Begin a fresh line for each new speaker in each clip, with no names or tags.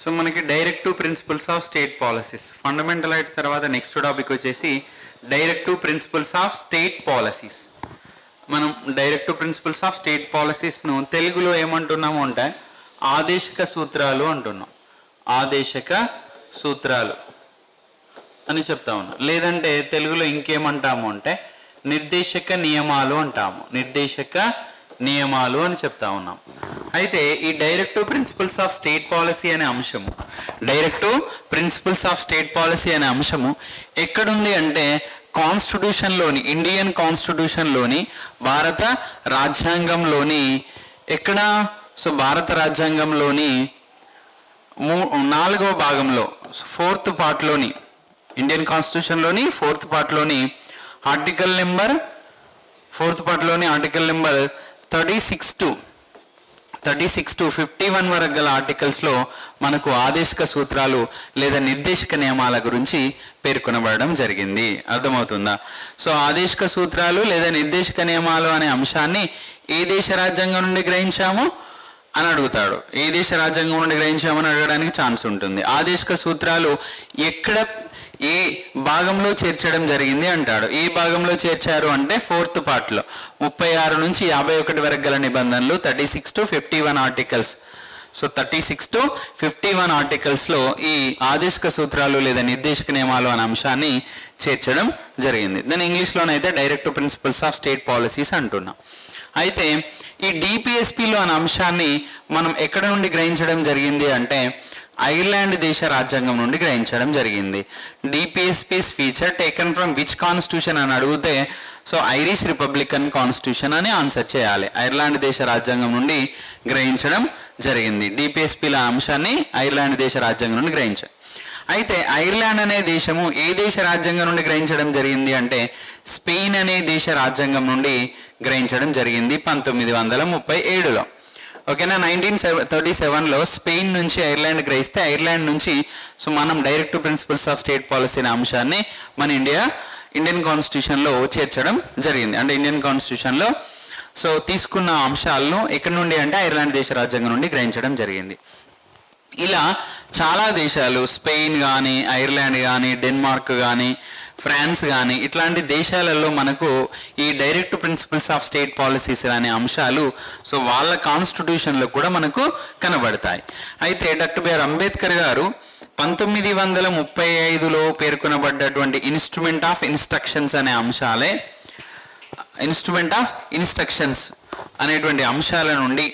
So మనకి directive principles of state policies, fundamental rights తర్వాత next topic వచ్చేసి directive principles of state policies. మనం directive principles of state పాలసీస్ను తెలుగులో ఏమంటున్నాము అంటే ఆదేశక సూత్రాలు అంటున్నాం. ఆదేశక సూత్రాలు అని చెప్తా ఉన్నాం. లేదంటే తెలుగులో ఇంకేమంటాము అంటే నిర్దేశక నియమాలు అంటాము. నిర్దేశక నియమాలు అని చెప్తా ఉన్నాం. అయితే ఈ directive principles of state policy అనే అంశము, directive principles of state policy అనే అంశము ఎక్కడుంది అంటే కాన్స్టిట్యూషన్లోని, ఇండియన్ కాన్స్టిట్యూషన్లోని, భారత రాజ్యాంగంలోని ఎక్కడ, సో భారత రాజ్యాంగంలోని 4వ భాగంలో, 4th పార్ట్లోని, ఇండియన్ కాన్స్టిట్యూషన్లోని 4th పార్ట్లోని ఆర్టికల్ నెంబర్ 4th పార్ట్లోని ఆర్టికల్ నెంబర్ 36 to 51 వరకు గల ఆర్టికల్స్లో మనకు ఆదేశక సూత్రాలు లేదా నిర్దేశక నియమాల గురించి పేర్కొనబడడం జరిగింది. అర్థమవుతుందా? సో ఆదేశక సూత్రాలు లేదా నిర్దేశక నియమాలు అనే అంశాన్ని ఏ దేశ రాజ్యాంగం నుండి గ్రహించాము అని అడుగుతాడు. ఏ దేశ రాజ్యాంగం నుండి గ్రహించామని అడగడానికి ఛాన్స్ ఉంటుంది. ఆదేశక సూత్రాలు ఎక్కడ, ఏ భాగంలో చేర్చడం జరిగింది అంటాడు. ఏ భాగంలో చేర్చారు అంటే 4th పార్ట్లో 36 నుంచి 51 వరకు గల నిబంధనలు, 36 to 51 ఆర్టికల్స్. సో 36 to 51 ఆర్టికల్స్లో ఈ ఆదేశక సూత్రాలు లేదా నిర్దేశక నియమాలు అనే అంశాన్ని చేర్చడం జరిగింది. దాని ఇంగ్లీష్లోనైతే directive principles of state policies అంటున్నాం. అయితే ఈ డిపిఎస్పిలో అనే అంశాన్ని మనం ఎక్కడ నుండి గ్రహించడం జరిగింది అంటే ఐర్లాండ్ దేశ రాజ్యాంగం నుండి గ్రహించడం జరిగింది. DPSPs feature taken from which constitution అని అడిగితే సో ఐరిష్ రిపబ్లికన్ కాన్స్టిట్యూషన్ అని ఆన్సర్ చేయాలి. ఐర్లాండ్ దేశ రాజ్యాంగం నుండి గ్రహించడం జరిగింది. డిపిఎస్పీల అంశాన్ని ఐర్లాండ్ దేశ రాజ్యాంగం నుండి గ్రహించారు. అయితే ఐర్లాండ్ అనే దేశము ఏ దేశ రాజ్యాంగం నుండి గ్రహించడం జరిగింది అంటే స్పెయిన్ అనే దేశ రాజ్యాంగం నుండి గ్రహించడం జరిగింది 1937లో. ఓకేనా? 1937లో స్పెయిన్ నుంచి ఐర్లాండ్ గ్రహిస్తే ఐర్లాండ్ నుంచి సో మనం directive principles of state policy అనే అంశాన్ని మన ఇండియన్ కాన్స్టిట్యూషన్లో చేర్చడం జరిగింది. అంటే ఇండియన్ కాన్స్టిట్యూషన్లో సో తీసుకున్న అంశాలను ఎక్కడి నుండి అంటే ఐర్లాండ్ దేశ రాజ్యాంగం నుండి గ్రహించడం జరిగింది. ఇలా చాలా దేశాలు, స్పెయిన్ కానీ, ఐర్లాండ్ కానీ, డెన్మార్క్ కానీ, ఫ్రాన్స్ కానీ ఇట్లాంటి దేశాలలో మనకు ఈ direct principles of state policies అనే అంశాలు సో వాళ్ళ కాన్స్టిట్యూషన్లో కూడా మనకు కనబడతాయి. అయితే డాక్టర్ బిఆర్ అంబేద్కర్ గారు 1935లో పేర్కొనబడ్డటువంటి ఇన్స్ట్రుమెంట్ ఆఫ్ ఇన్స్ట్రక్షన్స్ అనే అంశాలే, ఇన్స్ట్రుమెంట్ ఆఫ్ ఇన్స్ట్రక్షన్స్ అనేటువంటి అంశాల నుండి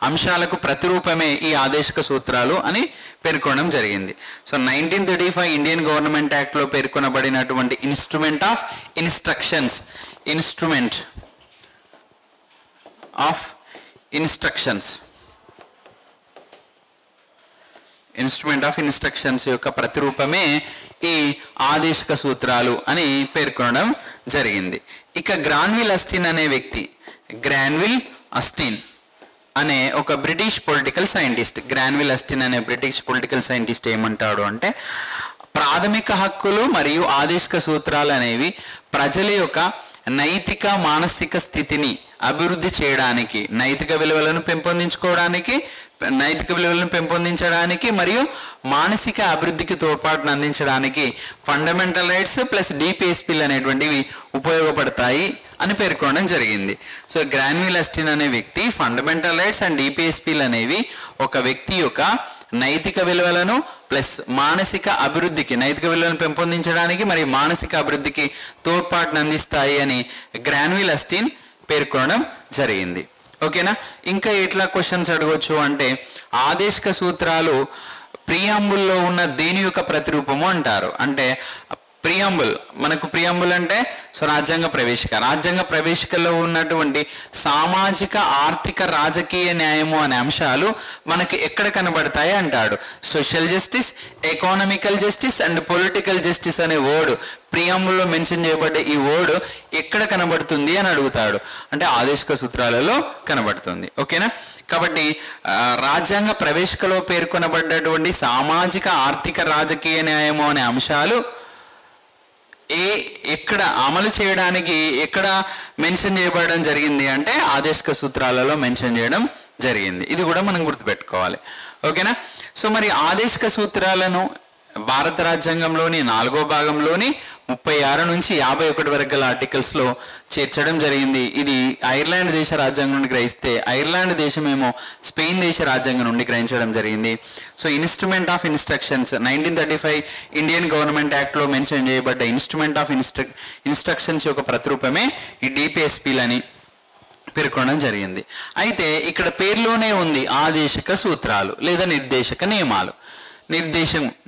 అంశాలకు ప్రతిరూపమే ఈ ఆదేశక సూత్రాలు అని పేర్కొనడం జరిగింది. సో 1935 ఇండియన్ గవర్నమెంట్ యాక్ట్లో పేర్కొనబడినటువంటి instrument of instructions, instrument of instructions, instrument of instructions యొక్క ప్రతిరూపమే ఈ ఆదేశక సూత్రాలు అని పేర్కొనడం జరిగింది. ఇక గ్రాన్విల్ అస్టిన్ అనే వ్యక్తి, గ్రాన్విల్ అస్టిన్ అనే ఒక British political scientist, Granville Austen అనే బ్రిటిష్ పొలిటికల్ సైంటిస్ట్ ఏమంటాడు అంటే ప్రాథమిక హక్కులు మరియు ఆదేశక సూత్రాలు అనేవి ప్రజల యొక్క నైతిక మానసిక స్థితిని అభివృద్ధి చేయడానికి, నైతిక విలువలను పెంపొందించడానికి మరియు మానసిక అభివృద్ధికి తోడ్పాటును అందించడానికి ఫండమెంటల్ రైట్స్ ప్లస్ డిపిఎస్పీలు అనేటువంటివి ఉపయోగపడతాయి అని పేర్కొనడం జరిగింది. సో గ్రాన్విల్ అస్టిన్ అనే వ్యక్తి ఫండమెంటల్ రైట్స్ అండ్ డిపిఎస్పీలు అనేవి ఒక వ్యక్తి యొక్క నైతిక విలువలను ప్లస్ మానసిక అభివృద్ధికి, నైతిక విలువలను పెంపొందించడానికి మరియు మానసిక అభివృద్ధికి తోడ్పాటును అందిస్తాయి అని గ్రాన్విల్ అస్టిన్ పేర్కొనడం జరిగింది. ఓకేనా? ఇంకా ఎట్లా క్వశ్చన్స్ అడగవచ్చు అంటే ఆదేశక సూత్రాలు ప్రియాంబుల్లో ఉన్న దేని యొక్క ప్రతిరూపము అంటారు. అంటే ప్రియాంబుల్, మనకు ప్రియాంబుల్ అంటే సో రాజ్యాంగ ప్రవేశిక, రాజ్యాంగ ప్రవేశికలో ఉన్నటువంటి సామాజిక, ఆర్థిక, రాజకీయ న్యాయము అనే అంశాలు మనకు ఎక్కడ కనబడతాయి అంటాడు. Social justice, economical justice and political justice అనే వర్డ్ ప్రియాంబుల్లో మెన్షన్ చేయబడ్డ ఈ వర్డ్ ఎక్కడ కనబడుతుంది అని అడుగుతాడు. అంటే ఆదేశక సూత్రాలలో కనబడుతుంది. ఓకేనా? కాబట్టి రాజ్యాంగ ప్రవేశికలో పేర్కొనబడ్డటువంటి సామాజిక, ఆర్థిక, రాజకీయ న్యాయము అనే అంశాలు ఎక్కడ అమలు చేయడానికి ఎక్కడ మెన్షన్ చేయబడడం జరిగింది అంటే ఆదేశక సూత్రాలలో మెన్షన్ చేయడం జరిగింది. ఇది కూడా మనం గుర్తుపెట్టుకోవాలి. ఓకేనా? సో మరి ఆదేశిక సూత్రాలను భారత రాజ్యాంగంలోని 4వ భాగంలోని 36 నుంచి 51 వరకు గల ఆర్టికల్స్లో చేర్చడం జరిగింది. ఇది ఐర్లాండ్ దేశ రాజ్యాంగం నుండి గ్రహిస్తే, ఐర్లాండ్ దేశమేమో స్పెయిన్ దేశ రాజ్యాంగం నుండి గ్రహించడం జరిగింది. So instrument of instructions 1935 Indian government యాక్ట్లో మెన్షన్ చేయబడ్డ ఇన్స్ట్రుమెంట్ ఆఫ్ ఇన్స్ట్రక్షన్స్ యొక్క ప్రతిరూపమే ఈ డిపిఎస్పీలని పేర్కొనడం జరిగింది. అయితే ఇక్కడ పేరులోనే ఉంది ఆదేశిక సూత్రాలు లేదా నిర్దేశక నియమాలు.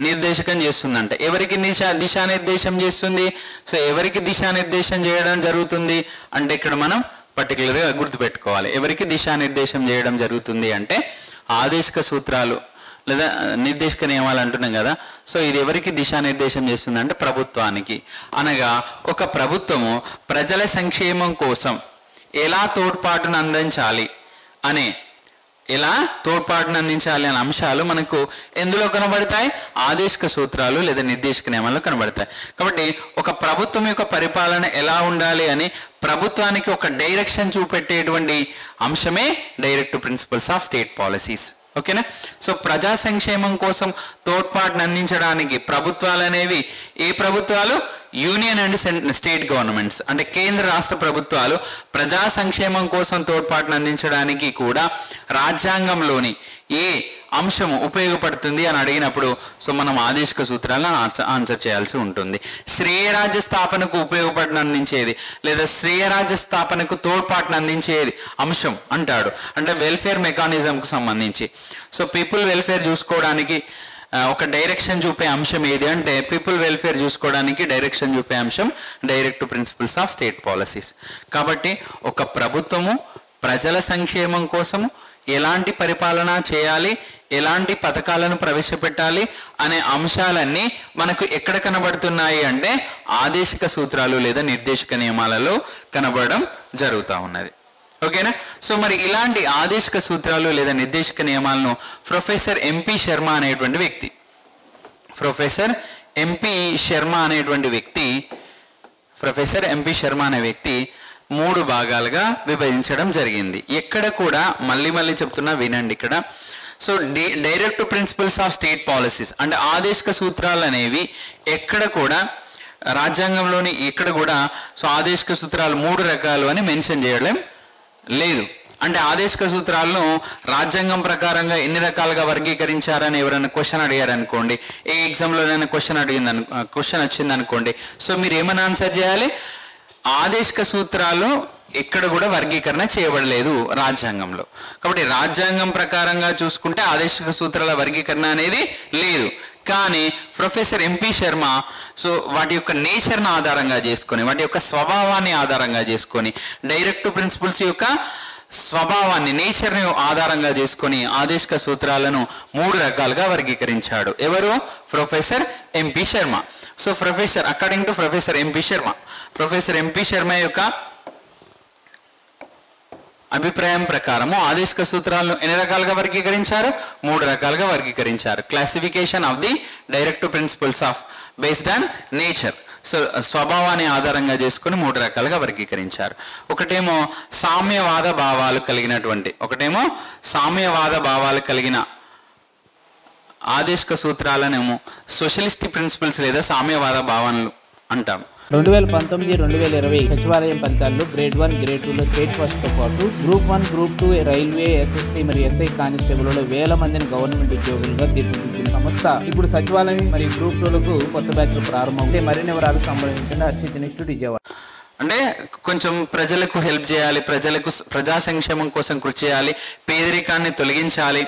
నిర్దేశకం చేస్తుందంటే ఎవరికి దిశానిర్దేశం చేస్తుంది? సో ఎవరికి దిశానిర్దేశం చేయడం జరుగుతుంది అంటే ఇక్కడ మనం పర్టికులర్గా గుర్తుపెట్టుకోవాలి. ఎవరికి దిశానిర్దేశం చేయడం జరుగుతుంది అంటే ఆదేశిక సూత్రాలు లేదా నిర్దేశక నియమాలు అంటున్నాం కదా. సో ఇది ఎవరికి దిశానిర్దేశం చేస్తుంది అంటే ప్రభుత్వానికి. అనగా ఒక ప్రభుత్వము ప్రజల సంక్షేమం కోసం ఎలా తోడ్పాటును అందించాలి అనే అంశాలు మనకు ఎందులో కనబడతాయి? ఆదేశిక సూత్రాలు లేదా నిర్దేశక నియమాల్లో కనబడతాయి. కాబట్టి ఒక ప్రభుత్వం యొక్క పరిపాలన ఎలా ఉండాలి అని ప్రభుత్వానికి ఒక డైరెక్షన్ చూపెట్టేటువంటి అంశమే directive principles of state policies. ఓకేనా? సో ప్రజా సంక్షేమం కోసం తోడ్పాటును అందించడానికి ప్రభుత్వాలు అనేవి ఏ ప్రభుత్వాలు? యూనియన్ అండ్ స్టేట్ గవర్నమెంట్స్ అంటే కేంద్ర రాష్ట్ర ప్రభుత్వాలు ప్రజా సంక్షేమం కోసం తోడ్పాటును అందించడానికి కూడా రాజ్యాంగంలోని ఏ అంశము ఉపయోగపడుతుంది అని అడిగినప్పుడు సో మనం ఆదేశిక సూత్రాలను ఆన్సర్ చేయాల్సి ఉంటుంది. శ్రేయరాజ్య స్థాపనకు ఉపయోగపడిన అందించేది లేదా శ్రేయరాజ్య స్థాపనకు తోడ్పాటును అందించేది అంశం అంటాడు. అంటే వెల్ఫేర్ మెకానిజంకు సంబంధించి సో పీపుల్ వెల్ఫేర్ చూసుకోవడానికి ఒక డైరెక్షన్ చూపే అంశం ఏది అంటే పీపుల్ వెల్ఫేర్ చూసుకోవడానికి డైరెక్షన్ చూపే అంశం directive principles of state policies. కాబట్టి ఒక ప్రభుత్వము ప్రజల సంక్షేమం కోసము ఎలాంటి పరిపాలన చేయాలి, ఎలాంటి పథకాలను ప్రవేశపెట్టాలి అనే అంశాలన్నీ మనకు ఎక్కడ కనబడుతున్నాయి అంటే ఆదేశిక సూత్రాలు లేదా నిర్దేశక నియమాలలో కనబడడం జరుగుతూ ఉన్నది. ఓకేనా? సో మరి ఇలాంటి ఆదేశిక సూత్రాలు లేదా నిర్దేశక నియమాలను ప్రొఫెసర్ ఎంపీ శర్మ అనేటువంటి వ్యక్తి 3 భాగాలుగా విభజించడం జరిగింది. ఎక్కడ కూడా మళ్ళీ చెప్తున్నా వినండి ఇక్కడ. So directive principles of state policies అంటే ఆదేశిక సూత్రాలు అనేవి ఎక్కడ కూడా రాజ్యాంగంలోని ఎక్కడ కూడా సో ఆదేశిక సూత్రాలు 3 రకాలు అని మెన్షన్ చేయడం లేదు. అంటే ఆదేశిక సూత్రాలను రాజ్యాంగం ప్రకారంగా ఎన్ని రకాలుగా వర్గీకరించారని ఎవరైనా క్వశ్చన్ అడిగారు అనుకోండి, ఏ ఎగ్జామ్లో క్వశ్చన్ వచ్చింది అనుకోండి, సో మీరు ఏమైనా ఆన్సర్ చేయాలి? ఆదేశిక సూత్రాలు ఎక్కడ కూడా వర్గీకరణ చేయబడలేదు రాజ్యాంగంలో. కాబట్టి రాజ్యాంగం ప్రకారంగా చూసుకుంటే ఆదేశిక సూత్రాల వర్గీకరణ అనేది లేదు. కానీ ప్రొఫెసర్ ఎంపీ శర్మ సో వాటి యొక్క నేచర్ను ఆధారంగా చేసుకొని, వాటి యొక్క స్వభావాన్ని ఆధారంగా చేసుకొని, డైరెక్టివ్ ప్రిన్సిపల్స్ యొక్క స్వభావాన్ని నేచర్ని ఆధారంగా చేసుకొని ఆదేశిక సూత్రాలను 3 రకాలుగా వర్గీకరించాడు. ఎవరు? Professor MP Sharma. So according to professor MP Sharma యొక్క అభిప్రాయం ప్రకారము ఆదేశిక సూత్రాలను ఎన్ని రకాలుగా వర్గీకరించారు? 3 రకాలుగా వర్గీకరించారు. Classification of the directive principles of based on nature. So స్వభావాన్ని ఆధారంగా చేసుకుని 3 రకాలుగా వర్గీకరించారు. ఒకటేమో సామ్యవాద భావాలు కలిగిన ఆదేశిక సూత్రాలనేమో సోషలిస్టిక్ ప్రిన్సిపల్స్ లేదా సామ్యవాద భావనలు అంటాం.
2019-2020 సచివాలయం ఫలితాల్లో గ్రేడ్ 1, గ్రేడ్ 2లో స్టేట్ ఫస్ట్తో పాటు గ్రూప్ 1, గ్రూప్ 2 రైల్వే, ఎస్ఎస్సి మరియు ఎస్ఐ కానిస్టేబుల్లో 1000 మందిని గవర్నమెంట్ ఉద్యోగులుగా తీర్చిదిద్దిన సంస్థ ఇప్పుడు సచివాలయం మరియు గ్రూప్ 2లకు కొత్త బ్యాచ్లు ప్రారంభమవుతాయి. మరిన్ని వివరాలు సంబంధించిన అర్చిత్ ఇన్స్టిట్యూట్ విజయవాడ.
అంటే కొంచెం ప్రజలకు హెల్ప్ చేయాలి, ప్రజా సంక్షేమం కోసం కృషి చేయాలి, పేదరికాన్ని తొలగించాలి,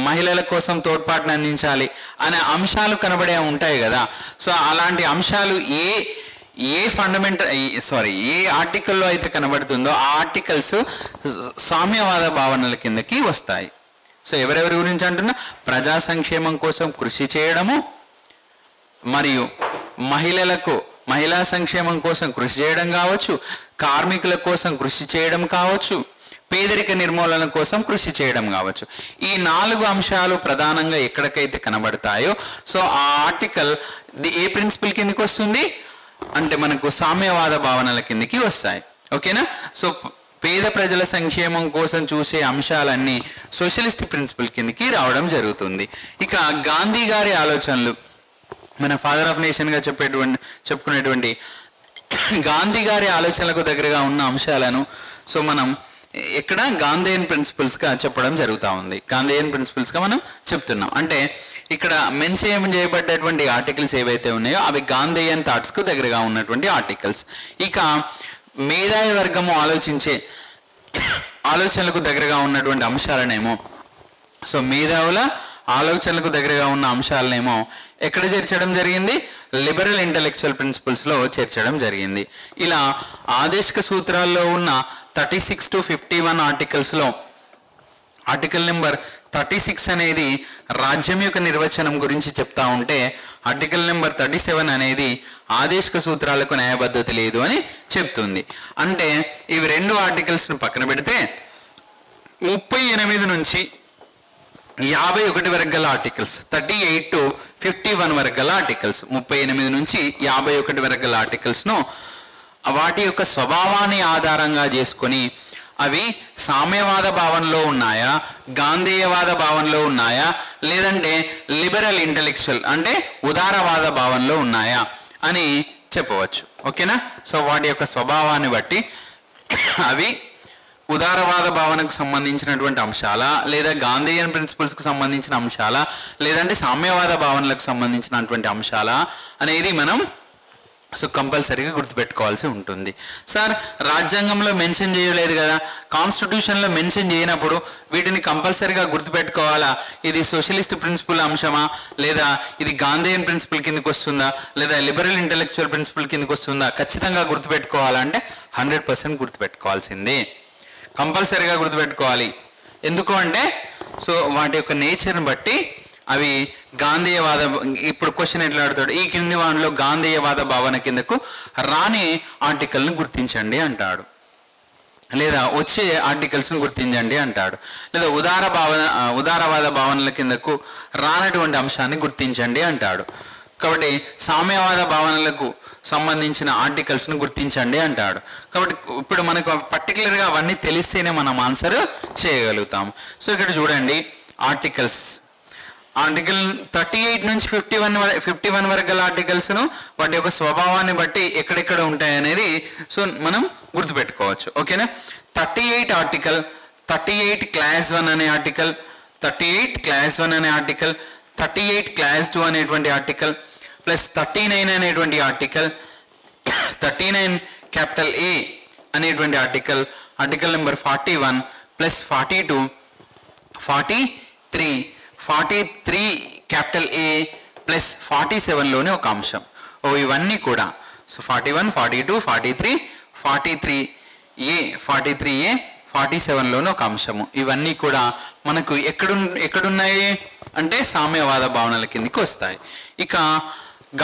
మహిళల కోసం తోడ్పాటును అందించాలి అనే అంశాలు కనబడే ఉంటాయి కదా. సో అలాంటి అంశాలు ఏ ఆర్టికల్లో అయితే కనబడుతుందో ఆ ఆర్టికల్స్ సామ్యవాద భావనల కిందకి వస్తాయి. సో ఎవరెవరి గురించి అంటున్నా? ప్రజా సంక్షేమం కోసం కృషి చేయడము, మరియు మహిళా సంక్షేమం కోసం కృషి చేయడం కావచ్చు, కార్మికుల కోసం కృషి చేయడం కావచ్చు, పేదరిక నిర్మూలన కోసం కృషి చేయడం కావచ్చు. ఈ 4 అంశాలు ప్రధానంగా ఎక్కడికైతే కనబడతాయో సో ఆ ఆర్టికల్ ఏ ప్రిన్సిపల్ కిందకి వస్తుంది అంటే మనకు సామ్యవాద భావనల కిందకి వస్తాయి. ఓకేనా? సో పేద ప్రజల సంక్షేమం కోసం చూసే అంశాలన్నీ సోషలిస్ట్ ప్రిన్సిపల్ కిందకి రావడం జరుగుతుంది. ఇక గాంధీ గారి ఆలోచనలు, మన ఫాదర్ ఆఫ్ నేషన్గా చెప్పుకునేటువంటి గాంధీ గారి ఆలోచనలకు దగ్గరగా ఉన్న అంశాలను సో మనం ఇక్కడ గాంధేయన్ ప్రిన్సిపల్స్గా చెప్పడం జరుగుతూ ఉంది. గాంధేయన్ ప్రిన్సిపల్స్గా మనం చెప్తున్నాం. అంటే ఇక్కడ మెన్షన్ చేయబడ్డటువంటి ఆర్టికల్స్ ఏవైతే ఉన్నాయో అవి గాంధేయన్ థాట్స్కు దగ్గరగా ఉన్నటువంటి ఆర్టికల్స్. ఇక మేధావి వర్గము ఆలోచించే ఆలోచనలకు దగ్గరగా ఉన్నటువంటి అంశాలనేమో సో మేధావుల ఆలోచనలకు దగ్గరగా ఉన్న అంశాలనేమో ఎక్కడ చేర్చడం జరిగింది? లిబరల్ ఇంటలెక్చువల్ ప్రిన్సిపల్స్లో చేర్చడం జరిగింది. ఇలా ఆదేశిక సూత్రాల్లో ఉన్న 36 to 51 ఆర్టికల్స్లో ఆర్టికల్ నెంబర్ 36 అనేది రాజ్యం యొక్క నిర్వచనం గురించి చెప్తా ఉంటే ఆర్టికల్ నెంబర్ 37 అనేది ఆదేశిక సూత్రాలకు న్యాయబద్ధత లేదు అని చెప్తుంది. అంటే ఇవి రెండు ఆర్టికల్స్ను పక్కన పెడితే 38 నుంచి 51 వరకు గల ఆర్టికల్స్, 38 to 51 వరకు గల ఆర్టికల్స్, 38 నుంచి 51 వరకు గల ఆర్టికల్స్ను వాటి యొక్క స్వభావాన్ని ఆధారంగా చేసుకొని అవి సామ్యవాద భావనలో ఉన్నాయా, గాంధేయవాద భావనలో ఉన్నాయా, లేదంటే లిబరల్ ఇంటలెక్చువల్ అంటే ఉదారవాద భావనలో ఉన్నాయా అని చెప్పవచ్చు. ఓకేనా? సో వాటి యొక్క స్వభావాన్ని బట్టి అవి ఉదారవాద భావనకు సంబంధించినటువంటి అంశాలా, లేదా గాంధేయన్ ప్రిన్సిపల్స్కు సంబంధించిన అంశాలా, లేదంటే సామ్యవాద భావనలకు సంబంధించినటువంటి అంశాలా అనేది మనం సో కంపల్సరీగా గుర్తుపెట్టుకోవాల్సి ఉంటుంది. సార్ రాజ్యాంగంలో మెన్షన్ చేయలేదు కదా, కాన్స్టిట్యూషన్లో మెన్షన్ చేయనప్పుడు వీటిని కంపల్సరీగా గుర్తుపెట్టుకోవాలా? ఇది సోషలిస్ట్ ప్రిన్సిపల్ అంశమా, లేదా ఇది గాంధేయన్ ప్రిన్సిపల్ కిందకి వస్తుందా, లేదా లిబరల్ ఇంటలెక్చువల్ ప్రిన్సిపల్ కిందకి వస్తుందా? ఖచ్చితంగా గుర్తుపెట్టుకోవాలంటే 100% గుర్తుపెట్టుకోవాల్సిందే, కంపల్సరీగా గుర్తుపెట్టుకోవాలి. ఎందుకు అంటే సో వాటి యొక్క నేచర్ని బట్టి అవి గాంధేయవాద, ఇప్పుడు క్వశ్చన్ ఎట్లా అడుగుతాడు, ఈ కింది వాటిలో గాంధేయవాద భావన కిందకు రాని ఆర్టికల్ని గుర్తించండి అంటాడు, లేదా వచ్చే ఆర్టికల్స్ని గుర్తించండి అంటాడు, లేదా ఉదారవాద భావనల కిందకు రానటువంటి అంశాన్ని గుర్తించండి అంటాడు. కాబట్టి సామ్యవాద భావనలకు సంబంధించిన ఆర్టికల్స్ను గుర్తించండి అంటాడు. కాబట్టి ఇప్పుడు మనకు పర్టికులర్గా అవన్నీ తెలిస్తేనే మనం ఆన్సర్ చేయగలుగుతాం. సో ఇక్కడ చూడండి ఆర్టికల్స్, ఆర్టికల్ 38 నుంచి 51 వరకు గల ఆర్టికల్స్ను వాటి యొక్క స్వభావాన్ని బట్టి ఎక్కడెక్కడ ఉంటాయి అనేది సో మనం గుర్తుపెట్టుకోవచ్చు. ఓకేనా? 38 ఆర్టికల్, 38 క్లాస్ 1 అనే ఆర్టికల్, 38 క్లాస్ 1 అనే ఆర్టికల్, 38 క్లాస్ 2 అనేటువంటి ఆర్టికల్, ప్లస్ 39 అనేటువంటి ఆర్టికల్, 39 క్యాపిటల్ ఏ అనేటువంటి article, article number 41 plus 42, 43 capital A plus 47లోనే ఒక అంశం. ఇవన్నీ కూడా సో 41, 42, 43, 43A, 47లోనే ఒక అంశము. ఇవన్నీ కూడా మనకు ఎక్కడున్నాయి అంటే సామ్యవాద భావనల కిందకి వస్తాయి. ఇక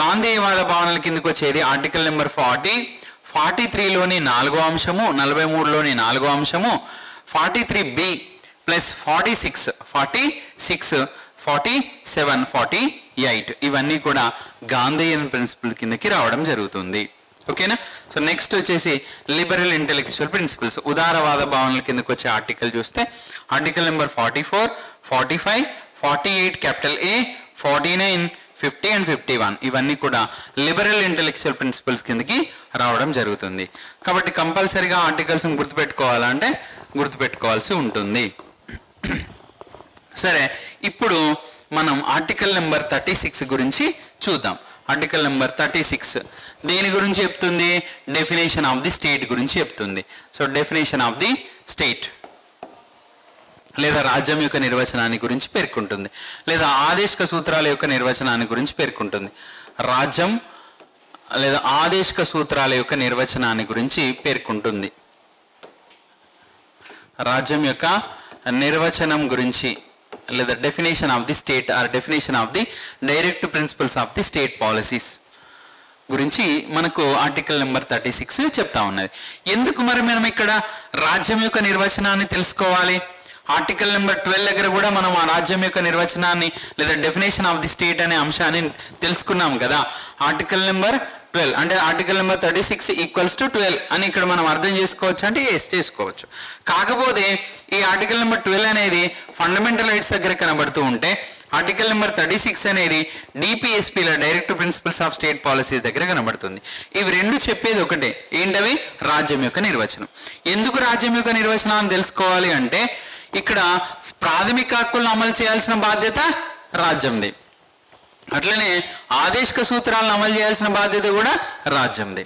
గాంధేయవాద భావనల కిందకి వచ్చేది ఆర్టికల్ నెంబర్ 40, 43లోని 4వ అంశము, 43లోని 4వ అంశము, 43B ప్లస్ 46, 47, 48 ఇవన్నీ కూడా గాంధేయన్ ప్రిన్సిపల్ కిందకి రావడం జరుగుతుంది. ఓకేనా? సో నెక్స్ట్ వచ్చేసి లిబరల్ ఇంటెలెక్చువల్ ప్రిన్సిపల్స్, ఉదారవాద భావనల కిందకి వచ్చే ఆర్టికల్ చూస్తే article number 44, 45, 48 capital A, 49, 50 and 51 ఇవన్నీ కూడా లిబరల్ ఇంటెలెక్చువల్ ప్రిన్సిపల్స్ కిందకి రావడం జరుగుతుంది. కాబట్టి కంపల్సరీగా ఆర్టికల్స్ని గుర్తుపెట్టుకోవాలంటే గుర్తుపెట్టుకోవాల్సి ఉంటుంది. సరే, ఇప్పుడు మనం ఆర్టికల్ నెంబర్ 36 గురించి చూద్దాం. ఆర్టికల్ నెంబర్ 36 దేని గురించి చెప్తుంది? డెఫినేషన్ ఆఫ్ ది స్టేట్ గురించి చెప్తుంది. So definition of the state లేదా రాజ్యం యొక్క నిర్వచనాన్ని గురించి పేర్కొంటుంది, లేదా ఆదేశిక సూత్రాల యొక్క నిర్వచనాన్ని గురించి పేర్కొంటుంది. రాజ్యం లేదా ఆదేశిక సూత్రాల యొక్క నిర్వచనాన్ని గురించి పేర్కొంటుంది. రాజ్యం యొక్క నిర్వచనం గురించి లేదా definition of the state or definition of the direct principles of the state policies గురించి మనకు ఆర్టికల్ నెంబర్ 36 చెప్తా ఉన్నది. ఎందుకు మరి మనం ఇక్కడ రాజ్యం యొక్క నిర్వచనాన్ని తెలుసుకోవాలి? ఆర్టికల్ నెంబర్ 12 దగ్గర కూడా మనం ఆ రాజ్యం యొక్క నిర్వచనాన్ని లేదా డెఫినేషన్ ఆఫ్ ది స్టేట్ అనే అంశాన్ని తెలుసుకున్నాం కదా. ఆర్టికల్ నెంబర్ 12 అంటే ఆర్టికల్ నెంబర్ 36 ఈక్వల్స్ టు 12 అని ఇక్కడ మనం అర్థం చేసుకోవచ్చు అంటే ఎస్ చేసుకోవచ్చు. కాకపోతే ఈ ఆర్టికల్ నెంబర్ 12 అనేది ఫండమెంటల్ రైట్స్ దగ్గర కనబడుతూ ఉంటే ఆర్టికల్ నెంబర్ 36 అనేది డిపిఎస్పీల direct principles of state policies దగ్గర కనబడుతుంది. ఇవి రెండు చెప్పేది ఒకటే, ఏంటవి? రాజ్యం యొక్క నిర్వచనం. ఎందుకు రాజ్యం యొక్క నిర్వచనం అని తెలుసుకోవాలి అంటే ఇక్కడ ప్రాథమిక హక్కులను అమలు చేయాల్సిన బాధ్యత రాజ్యంది, అట్లనే ఆదేశిక సూత్రాలను అమలు చేయాల్సిన బాధ్యత కూడా రాజ్యంది.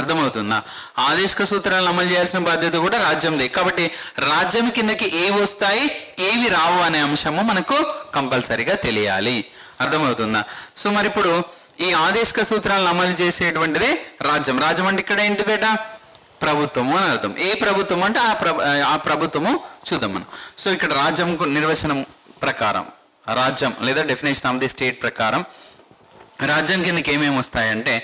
అర్థమవుతుందా? ఆదేశిక సూత్రాలను అమలు చేయాల్సిన బాధ్యత కూడా రాజ్యంది. కాబట్టి రాజ్యం కిందకి ఏవి వస్తాయి ఏవి రావు అనే అంశము మనకు కంపల్సరీగా తెలియాలి. అర్థమవుతుందా? సో మరి ఇప్పుడు ఈ ఆదేశిక సూత్రాలను అమలు చేసేటువంటిదే రాజ్యం. రాజ్యం అంటే ఇక్కడ ఏంటి బేట? ప్రభుత్వము అని అర్థం. ఏ ప్రభుత్వం అంటే ఆ ప్రభుత్వము చూద్దాం మనం. సో ఇక్కడ రాజ్యం నిర్వచనం ప్రకారం రాజ్యం లేదా డెఫినేషన్ ఆఫ్ ది స్టేట్ ప్రకారం రాజ్యం కిందకి ఏమేమి వస్తాయంటే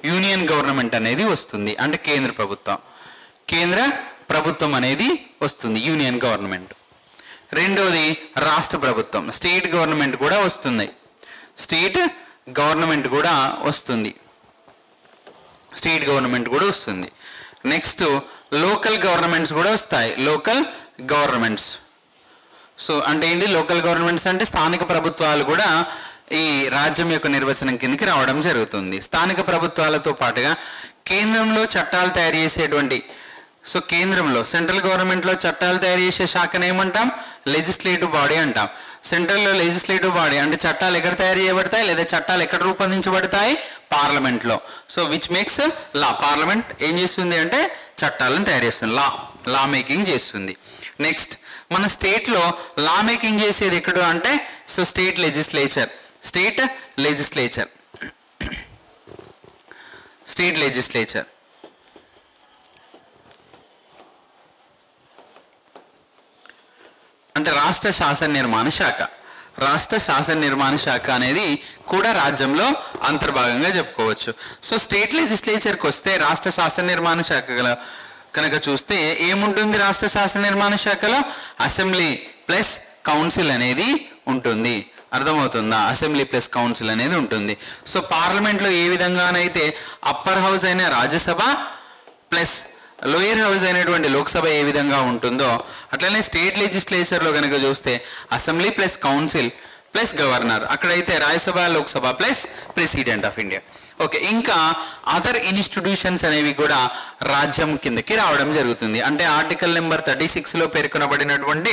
యూనియన్ గవర్నమెంట్ అనేది వస్తుంది, అంటే కేంద్ర ప్రభుత్వం అనేది వస్తుంది, యూనియన్ గవర్నమెంట్. రెండోది రాష్ట్ర ప్రభుత్వం, స్టేట్ గవర్నమెంట్ కూడా వస్తుంది, స్టేట్ గవర్నమెంట్ కూడా వస్తుంది. నెక్స్ట్ లోకల్ గవర్నమెంట్స్ కూడా వస్తాయి, లోకల్ గవర్నమెంట్స్. సో అంటే ఏంటి లోకల్ గవర్నమెంట్స్ అంటే స్థానిక ప్రభుత్వాలు కూడా ఈ రాజ్యం యొక్క నిర్వచనం కిందకి రావడం జరుగుతుంది. స్థానిక ప్రభుత్వాలతో పాటుగా కేంద్రంలో చట్టాలు తయారు చేసేటువంటి, సో కేంద్రంలో సెంట్రల్ గవర్నమెంట్లో చట్టాలు తయారు చేసే శాఖను ఏమంటాం? లెజిస్లేటివ్ బాడీ అంటాం. సెంట్రల్లో లెజిస్లేటివ్ బాడీ అంటే చట్టాలు ఎక్కడ తయారు చేయబడతాయి లేదా చట్టాలు ఎక్కడ రూపొందించబడతాయి? పార్లమెంట్లో. So which makes law. Parliament ఏం చేస్తుంది అంటే చట్టాలను తయారు చేస్తుంది, లా మేకింగ్ చేస్తుంది. నెక్స్ట్ మన స్టేట్లో లా మేకింగ్ చేసేది ఎక్కడ అంటే సో స్టేట్ లెజిస్లేచర్ అంటే రాష్ట్ర శాసన నిర్మాణ శాఖ అనేది కూడా రాజ్యంలో అంతర్భాగంగా చెప్పుకోవచ్చు. సో స్టేట్ లెజిస్లేచర్కి వస్తే రాష్ట్ర శాసన నిర్మాణ శాఖ కనుక చూస్తే ఏముంటుంది? రాష్ట్ర శాసన నిర్మాణ శాఖలో అసెంబ్లీ ప్లస్ కౌన్సిల్ అనేది ఉంటుంది. అర్థమవుతుందా? అసెంబ్లీ ప్లస్ కౌన్సిల్ అనేది ఉంటుంది. సో పార్లమెంట్లో ఏ విధంగానైతే అప్పర్ హౌస్ అయిన రాజ్యసభ ప్లస్ లోయర్ హౌస్ అయినటువంటి లోక్సభ ఏ విధంగా ఉంటుందో అట్లనే స్టేట్ లెజిస్లేచర్లో కనుక చూస్తే assembly plus council plus governor, అక్కడైతే Rajya Sabha Lok Sabha plus president of India. Okay, ఇంకా అదర్ ఇన్స్టిట్యూషన్స్ అనేవి కూడా రాజ్యం కిందకి రావడం జరుగుతుంది. అంటే ఆర్టికల్ నెంబర్ 36లో పేర్కొనబడినటువంటి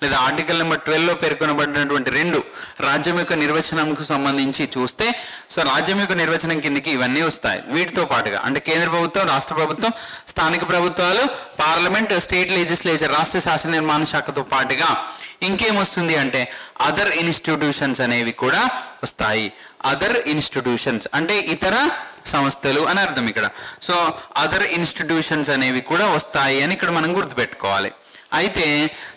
లేదా ఆర్టికల్ నెంబర్ 12లో పేర్కొనబడినటువంటి రెండు రాజ్యం యొక్క నిర్వచనంకు సంబంధించి చూస్తే సో రాజ్యం యొక్క నిర్వచనం కిందకి ఇవన్నీ వస్తాయి. వీటితో పాటుగా అంటే కేంద్ర ప్రభుత్వం, రాష్ట్ర ప్రభుత్వం, స్థానిక ప్రభుత్వాలు, పార్లమెంట్, స్టేట్ లెజిస్లేచర్, రాష్ట్ర శాసన నిర్మాణ శాఖతో పాటుగా ఇంకేమొస్తుంది అంటే అదర్ ఇన్స్టిట్యూషన్స్ అనేవి కూడా వస్తాయి. అదర్ ఇన్స్టిట్యూషన్స్ అంటే ఇతర సంస్థలు అని అర్థం ఇక్కడ. సో అదర్ ఇన్స్టిట్యూషన్స్ అనేవి కూడా వస్తాయి అని ఇక్కడ మనం గుర్తుపెట్టుకోవాలి. అయితే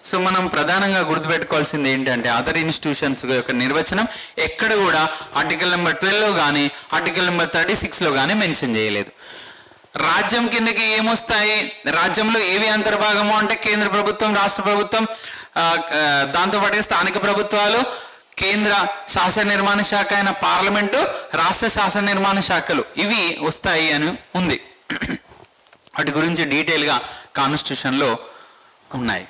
సో మనం ప్రధానంగా గుర్తుపెట్టుకోవాల్సింది ఏంటంటే అదర్ ఇన్స్టిట్యూషన్స్ యొక్క నిర్వచనం ఎక్కడ కూడా ఆర్టికల్ నెంబర్ 12లో కానీ ఆర్టికల్ నెంబర్ 36లో కానీ మెన్షన్ చేయలేదు. రాజ్యం కిందకి ఏమొస్తాయి? రాజ్యంలో ఏవి అంతర్భాగము అంటే కేంద్ర ప్రభుత్వం, రాష్ట్ర ప్రభుత్వం, దాంతోపాటుగా స్థానిక ప్రభుత్వాలు, కేంద్ర శాసన నిర్మాణ శాఖ అయిన పార్లమెంటు, రాష్ట్ర శాసన నిర్మాణ శాఖలు ఇవి వస్తాయి అని ఉంది. వాటి గురించి డీటెయిల్గా కాన్స్టిట్యూషన్లో ఉన్నాయి.